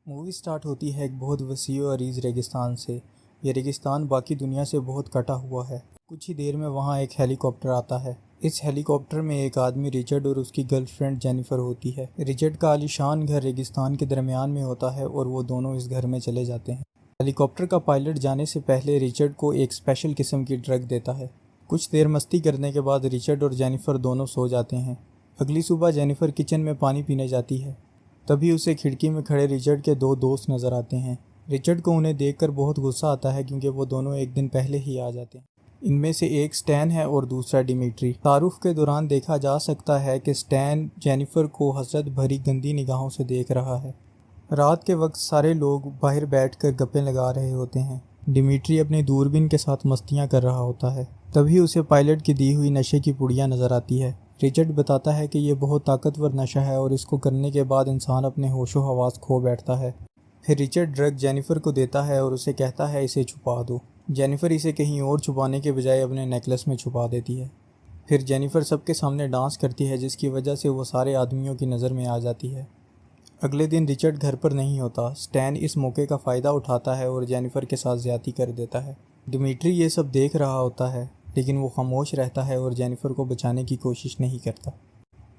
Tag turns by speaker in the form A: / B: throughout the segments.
A: Movie start होती है एक बहुत वसीअ और अरीज़ रेगिस्तान से। यह रेगिस्तान बाकी दुनिया से बहुत कटा हुआ है। कुछ ही देर में वहाँ एक हेलीकॉप्टर आता है। इस हेलीकॉप्टर में एक आदमी रिचर्ड और उसकी गर्लफ्रेंड जेनिफर होती है। रिचर्ड का आलीशान घर रेगिस्तान के दरमियान में होता है और वो दोनों इस घर में चले जाते हैं। हेलीकॉप्टर का पायलट जाने से पहले रिचर्ड को एक स्पेशल किस्म की ड्रग देता है। कुछ देर मस्ती करने के बाद रिचर्ड और जेनिफर दोनों सो जाते हैं। अगली सुबह जेनिफर किचन में पानी पीने जाती है। तभी उसे खिड़की में खड़े रिचर्ड के दो दोस्त नज़र आते हैं। रिचर्ड को उन्हें देखकर बहुत गुस्सा आता है क्योंकि वो दोनों एक दिन पहले ही आ जाते हैं। इनमें से एक स्टैन है और दूसरा डिमिट्री। तारुफ के दौरान देखा जा सकता है कि स्टैन जेनिफर को हसरत भरी गंदी निगाहों से देख रहा है। रात के वक्त सारे लोग बाहर बैठकर गप्पे लगा रहे होते हैं। डिमिट्री अपनी दूरबीन के साथ मस्तियां कर रहा होता है। तभी उसे पायलट की दी हुई नशे की पुड़ियाँ नज़र आती है। रिचर्ड बताता है कि यह बहुत ताकतवर नशा है और इसको करने के बाद इंसान अपने होशो हवास खो बैठता है। फिर रिचर्ड ड्रग जेनिफर को देता है और उसे कहता है इसे छुपा दो। जेनिफर इसे कहीं और छुपाने के बजाय अपने नेकलेस में छुपा देती है। फिर जेनिफर सबके सामने डांस करती है जिसकी वजह से वो सारे आदमियों की नज़र में आ जाती है। अगले दिन रिचर्ड घर पर नहीं होता। स्टैन इस मौके का फ़ायदा उठाता है और जेनिफर के साथ ज़्यादती कर देता है। डिमिट्री ये सब देख रहा होता है लेकिन वो खामोश रहता है और जेनिफर को बचाने की कोशिश नहीं करता।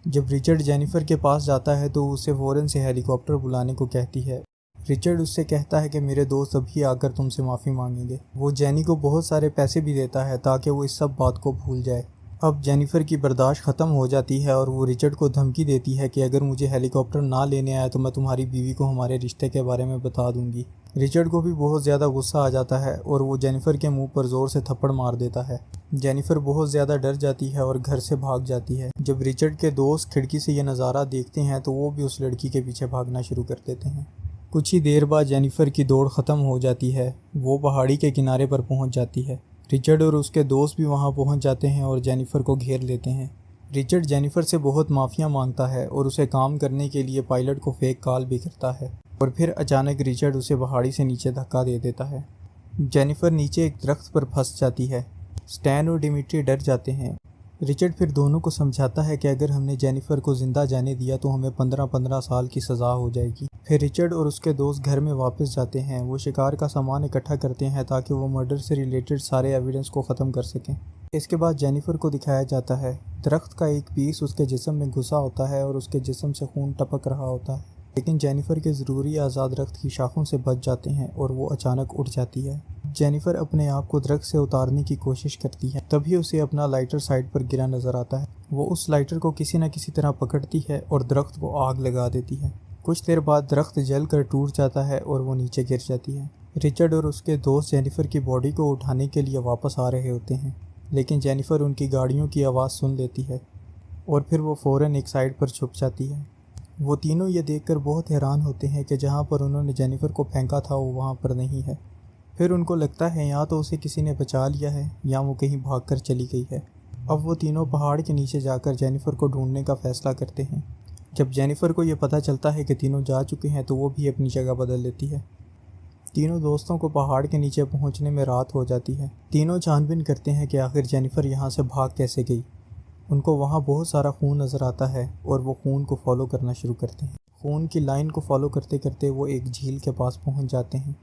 A: जब रिचर्ड जेनिफर के पास जाता है तो उसे फ़ौरन से हेलीकॉप्टर बुलाने को कहती है। रिचर्ड उससे कहता है कि मेरे दोस्त अभी आकर तुमसे माफ़ी मांगेंगे। वो जेनी को बहुत सारे पैसे भी देता है ताकि वो इस सब बात को भूल जाए। अब जेनिफर की बर्दाश्त ख़त्म हो जाती है और वो रिचर्ड को धमकी देती है कि अगर मुझे हेलीकॉप्टर ना लेने आया तो मैं तुम्हारी बीवी को हमारे रिश्ते के बारे में बता दूंगी। रिचर्ड को भी बहुत ज़्यादा गुस्सा आ जाता है और वो जेनिफर के मुंह पर ज़ोर से थप्पड़ मार देता है। जेनिफर बहुत ज़्यादा डर जाती है और घर से भाग जाती है। जब रिचर्ड के दोस्त खिड़की से यह नज़ारा देखते हैं तो वो भी उस लड़की के पीछे भागना शुरू कर देते हैं। कुछ ही देर बाद जेनिफर की दौड़ ख़त्म हो जाती है। वो पहाड़ी के किनारे पर पहुंच जाती है। रिचर्ड और उसके दोस्त भी वहां पहुंच जाते हैं और जेनिफर को घेर लेते हैं। रिचर्ड जेनिफर से बहुत माफ़िया मांगता है और उसे काम करने के लिए पायलट को फेक कॉल भी करता है और फिर अचानक रिचर्ड उसे पहाड़ी से नीचे धक्का दे देता है। जेनिफर नीचे एक दरख्त पर फंस जाती है। स्टैन और डिमिट्री डर जाते हैं। रिचर्ड फिर दोनों को समझाता है कि अगर हमने जेनिफर को जिंदा जाने दिया तो हमें 15-15 साल की सज़ा हो जाएगी। फिर रिचर्ड और उसके दोस्त घर में वापस जाते हैं। वो शिकार का सामान इकट्ठा करते हैं ताकि वो मर्डर से रिलेटेड सारे एविडेंस को ख़त्म कर सकें। इसके बाद जेनिफर को दिखाया जाता है। दरख्त का एक पीस उसके जिस्म में घुसा होता है और उसके जिस्म से खून टपक रहा होता है, लेकिन जेनिफर के ज़रूरी आज़ाद दरख्त की शाखों से बच जाते हैं और वो अचानक उठ जाती है। जेनिफर अपने आप को दरख्त से उतारने की कोशिश करती है। तभी उसे अपना लाइटर साइड पर गिरा नज़र आता है। वो उस लाइटर को किसी न किसी तरह पकड़ती है और दरख्त को आग लगा देती है। कुछ देर बाद दरख्त जलकर टूट जाता है और वो नीचे गिर जाती है। रिचर्ड और उसके दोस्त जेनिफर की बॉडी को उठाने के लिए वापस आ रहे होते हैं, लेकिन जेनिफर उनकी गाड़ियों की आवाज़ सुन लेती है और फिर वो फ़ौरन एक साइड पर छुप जाती है। वो तीनों ये देखकर बहुत हैरान होते हैं कि जहाँ पर उन्होंने जेनिफर को फेंका था वो वहाँ पर नहीं है। फिर उनको लगता है या तो उसे किसी ने बचा लिया है या वो कहीं भागकर चली गई है। अब वो तीनों पहाड़ के नीचे जाकर जेनिफर को ढूंढने का फ़ैसला करते हैं। जब जेनिफर को ये पता चलता है कि तीनों जा चुके हैं तो वो भी अपनी जगह बदल लेती है। तीनों दोस्तों को पहाड़ के नीचे पहुंचने में रात हो जाती है। तीनों छानबीन करते हैं कि आखिर जेनिफर यहाँ से भाग कैसे गई। उनको वहाँ बहुत सारा खून नज़र आता है और वो खून को फॉलो करना शुरू करते हैं। खून की लाइन को फॉलो करते करते वो एक झील के पास पहुँच जाते हैं।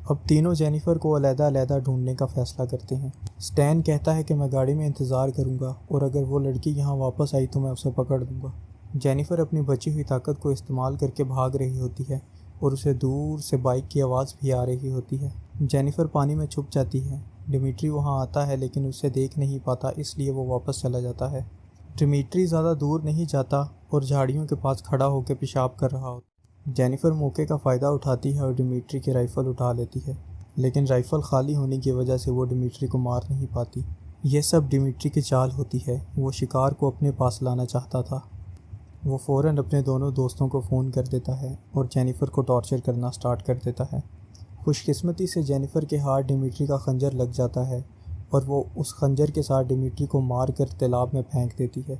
A: अब तीनों जेनिफर को अलग-अलग ढूंढने का फ़ैसला करते हैं। स्टैन कहता है कि मैं गाड़ी में इंतज़ार करूँगा और अगर वो लड़की यहाँ वापस आई तो मैं उसे पकड़ दूँगा। जेनिफर अपनी बची हुई ताकत को इस्तेमाल करके भाग रही होती है और उसे दूर से बाइक की आवाज़ भी आ रही होती है। जेनिफर पानी में छुप जाती है। डिमिट्री वहाँ आता है लेकिन उसे देख नहीं पाता, इसलिए वो वापस चला जाता है। डिमिट्री ज़्यादा दूर नहीं जाता और झाड़ियों के पास खड़ा होकर पेशाब कर रहा होता। जेनिफर मौके का फ़ायदा उठाती है और डिमिट्री की राइफ़ल उठा लेती है, लेकिन राइफ़ल खाली होने की वजह से वो डिमिट्री को मार नहीं पाती। यह सब डिमिट्री की चाल होती है। वो शिकार को अपने पास लाना चाहता था। वो फ़ौरन अपने दोनों दोस्तों को फ़ोन कर देता है और जेनिफर को टॉर्चर करना स्टार्ट कर देता है। खुशकिस्मती से जेनिफर के हाथ डिमिट्री का खंजर लग जाता है और वो उस खंजर के साथ डिमिट्री को मार कर तालाब में फेंक देती है।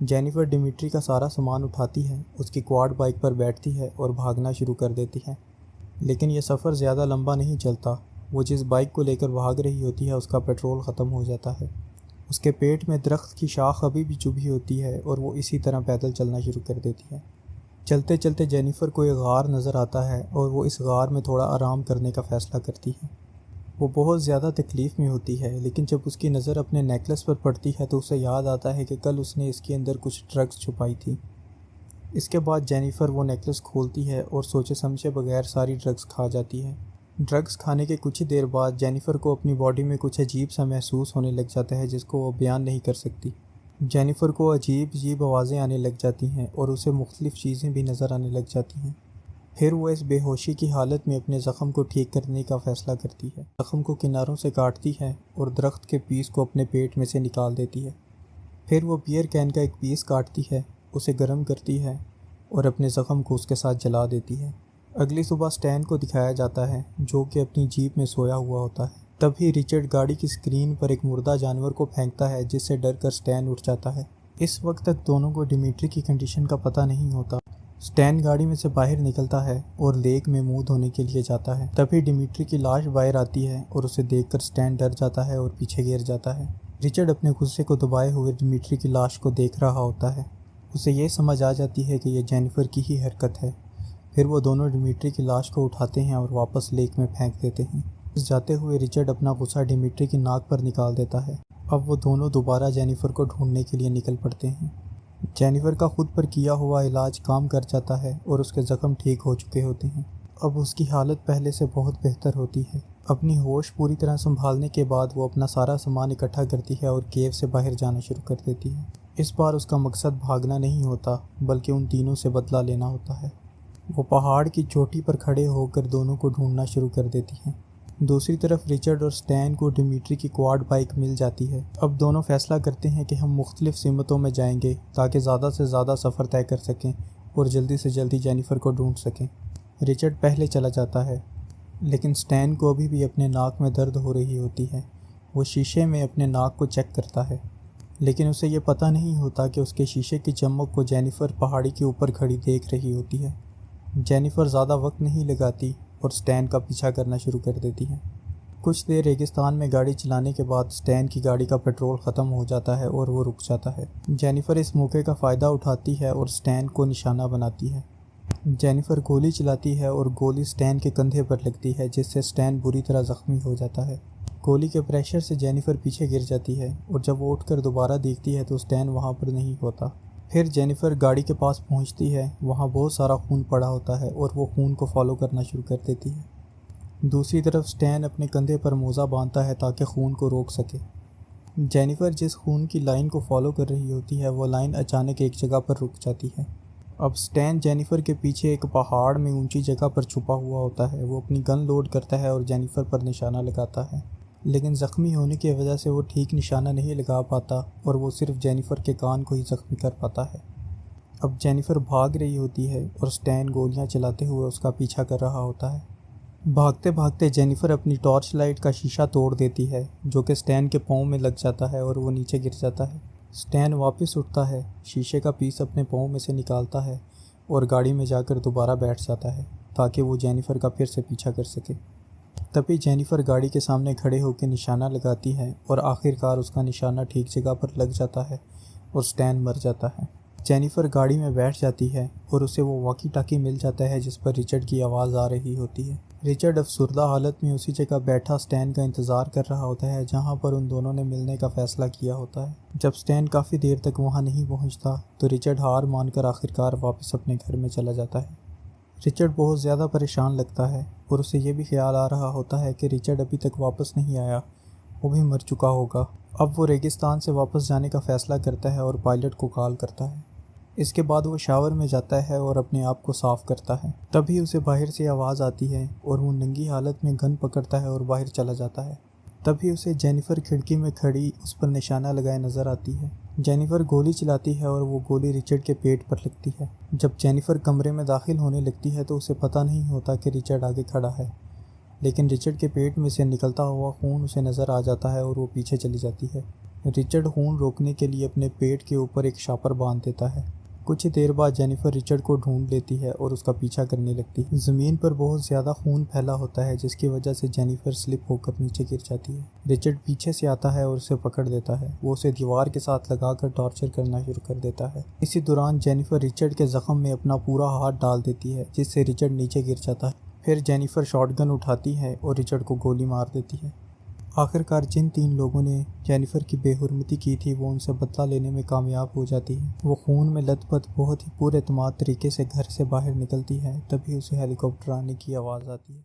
A: जेनिफर डिमिट्री का सारा सामान उठाती है, उसकी क्वाड बाइक पर बैठती है और भागना शुरू कर देती है, लेकिन यह सफ़र ज़्यादा लंबा नहीं चलता। वो जिस बाइक को लेकर भाग रही होती है उसका पेट्रोल ख़त्म हो जाता है। उसके पेट में दरख्त की शाख अभी भी चुभी होती है और वो इसी तरह पैदल चलना शुरू कर देती है। चलते चलते जेनिफर को एक गार नज़र आता है और वो इस गार में थोड़ा आराम करने का फ़ैसला करती है। वो बहुत ज़्यादा तकलीफ़ में होती है, लेकिन जब उसकी नज़र अपने नेकलेस पर पड़ती है तो उसे याद आता है कि कल उसने इसके अंदर कुछ ड्रग्स छुपाई थी। इसके बाद जेनिफर वो नेकलेस खोलती है और सोचे समझे बगैर सारी ड्रग्स खा जाती है। ड्रग्स खाने के कुछ ही देर बाद जेनिफर को अपनी बॉडी में कुछ अजीब सा महसूस होने लग जाता है जिसको वो बयान नहीं कर सकती। जेनिफर को अजीब अजीब आवाज़ें आने लग जाती हैं और उसे मुख्तलिफ़ चीज़ें भी नज़र आने लग जाती हैं। फिर वो इस बेहोशी की हालत में अपने ज़ख़म को ठीक करने का फ़ैसला करती है। ज़ख़म को किनारों से काटती है और दरख्त के पीस को अपने पेट में से निकाल देती है। फिर वो बियर कैन का एक पीस काटती है, उसे गर्म करती है और अपने ज़ख़म को उसके साथ जला देती है। अगली सुबह स्टैन को दिखाया जाता है जो कि अपनी जीप में सोया हुआ होता है। तभी रिचर्ड गाड़ी की स्क्रीन पर एक मुर्दा जानवर को फेंकता है जिससे डर कर स्टैन उठ जाता है। इस वक्त तक दोनों को डिमिट्री की कंडीशन का पता नहीं होता। स्टैन गाड़ी में से बाहर निकलता है और लेक में मुंह धोने के लिए जाता है। तभी डिमिट्री की लाश बाहर आती है और उसे देखकर स्टैन डर जाता है और पीछे गिर जाता है। रिचर्ड अपने गुस्से को दबाए हुए डिमिट्री की लाश को देख रहा होता है। उसे ये समझ आ जाती है कि यह जेनिफर की ही हरकत है। फिर वो दोनों डिमिट्री की लाश को उठाते हैं और वापस लेक में फेंक देते हैं। जाते हुए रिचर्ड अपना गुस्सा डिमिट्री की नाक पर निकाल देता है। अब वो दोनों दोबारा जेनिफर को ढूंढने के लिए निकल पड़ते हैं। जेनिफर का खुद पर किया हुआ इलाज काम कर जाता है और उसके ज़ख्म ठीक हो चुके होते हैं। अब उसकी हालत पहले से बहुत बेहतर होती है। अपनी होश पूरी तरह संभालने के बाद वो अपना सारा सामान इकट्ठा करती है और केव से बाहर जाना शुरू कर देती है। इस बार उसका मकसद भागना नहीं होता बल्कि उन तीनों से बदला लेना होता है। वो पहाड़ की चोटी पर खड़े होकर दोनों को ढूंढना शुरू कर देती हैं। दूसरी तरफ रिचर्ड और स्टैन को डिमिट्री की क्वाड बाइक मिल जाती है। अब दोनों फैसला करते हैं कि हम मुख्तलिफ सीमतों में जाएंगे ताकि ज़्यादा से ज़्यादा सफ़र तय कर सकें और जल्दी से जल्दी जेनिफर को ढूंढ सकें। रिचर्ड पहले चला जाता है, लेकिन स्टैन को अभी भी अपने नाक में दर्द हो रही होती है। वो शीशे में अपने नाक को चेक करता है, लेकिन उसे ये पता नहीं होता कि उसके शीशे की चमक को जेनिफर पहाड़ी के ऊपर खड़ी देख रही होती है। जेनिफर ज़्यादा वक्त नहीं लगाती और स्टैन का पीछा करना शुरू कर देती है। कुछ देर रेगिस्तान में गाड़ी चलाने के बाद स्टैन की गाड़ी का पेट्रोल ख़त्म हो जाता है और वो रुक जाता है। जेनिफर इस मौके का फ़ायदा उठाती है और स्टैन को निशाना बनाती है। जेनिफर गोली चलाती है और गोली स्टैन के कंधे पर लगती है जिससे स्टैन बुरी तरह ज़ख्मी हो जाता है। गोली के प्रेशर से जेनिफर पीछे गिर जाती है और जब वो उठकर दोबारा देखती है तो स्टैन वहाँ पर नहीं होता। फिर जेनिफर गाड़ी के पास पहुंचती है। वहाँ बहुत सारा खून पड़ा होता है और वो खून को फॉलो करना शुरू कर देती है। दूसरी तरफ स्टैन अपने कंधे पर मोज़ा बांधता है ताकि खून को रोक सके। जेनिफर जिस खून की लाइन को फॉलो कर रही होती है वो लाइन अचानक एक जगह पर रुक जाती है। अब स्टैन जेनिफर के पीछे एक पहाड़ में ऊंची जगह पर छुपा हुआ होता है। वो अपनी गन लोड करता है और जेनिफर पर निशाना लगाता है, लेकिन ज़ख्मी होने की वजह से वो ठीक निशाना नहीं लगा पाता और वो सिर्फ जेनिफर के कान को ही ज़ख्मी कर पाता है। अब जेनिफर भाग रही होती है और स्टैन गोलियां चलाते हुए उसका पीछा कर रहा होता है। भागते भागते जेनिफर अपनी टॉर्च लाइट का शीशा तोड़ देती है जो कि स्टैन के पाँव में लग जाता है और वो नीचे गिर जाता है। स्टैन वापस उठता है, शीशे का पीस अपने पाँव में से निकालता है और गाड़ी में जाकर दोबारा बैठ जाता है ताकि वो जेनिफर का फिर से पीछा कर सके। तभी जेनिफर गाड़ी के सामने खड़े होकर निशाना लगाती है और आखिरकार उसका निशाना ठीक जगह पर लग जाता है और स्टैन मर जाता है। जेनिफर गाड़ी में बैठ जाती है और उसे वो वॉकी टाकी मिल जाता है जिस पर रिचर्ड की आवाज़ आ रही होती है। रिचर्ड अफसुर्दा हालत में उसी जगह बैठा स्टैन का इंतज़ार कर रहा होता है जहाँ पर उन दोनों ने मिलने का फ़ैसला किया होता है। जब स्टैन काफ़ी देर तक वहाँ नहीं पहुँचता तो रिचर्ड हार मानकर आखिरकार वापस अपने घर में चला जाता है। रिचर्ड बहुत ज़्यादा परेशान लगता है और उसे ये भी ख्याल आ रहा होता है कि रिचर्ड अभी तक वापस नहीं आया, वो भी मर चुका होगा। अब वो रेगिस्तान से वापस जाने का फ़ैसला करता है और पायलट को कॉल करता है। इसके बाद वो शावर में जाता है और अपने आप को साफ़ करता है। तभी उसे बाहर से आवाज़ आती है और वो नंगी हालत में गन पकड़ता है और बाहर चला जाता है। तभी उसे जेनिफर खिड़की में खड़ी उस पर निशाना लगाए नज़र आती है। जेनिफर गोली चलाती है और वो गोली रिचर्ड के पेट पर लगती है। जब जेनिफर कमरे में दाखिल होने लगती है तो उसे पता नहीं होता कि रिचर्ड आगे खड़ा है, लेकिन रिचर्ड के पेट में से निकलता हुआ खून उसे नज़र आ जाता है और वो पीछे चली जाती है। रिचर्ड खून रोकने के लिए अपने पेट के ऊपर एक शापर बांध देता है। कुछ ही देर बाद जेनिफर रिचर्ड को ढूंढ लेती है और उसका पीछा करने लगती है। ज़मीन पर बहुत ज़्यादा खून फैला होता है जिसकी वजह से जेनिफर स्लिप होकर नीचे गिर जाती है। रिचर्ड पीछे से आता है और उसे पकड़ लेता है। वो उसे दीवार के साथ लगाकर टॉर्चर करना शुरू कर देता है। इसी दौरान जेनिफर रिचर्ड के जख्म में अपना पूरा हाथ डाल देती है जिससे रिचर्ड नीचे गिर जाता है। फिर जेनिफर शॉटगन उठाती है और रिचर्ड को गोली मार देती है। आखिरकार जिन 3 लोगों ने जेनिफर की बेहुरमती की थी वो उनसे बदला लेने में कामयाब हो जाती है। वो खून में लथपथ बहुत ही पुरएतमाद तरीके से घर से बाहर निकलती है। तभी उसे हेलीकॉप्टर आने की आवाज़ आती है।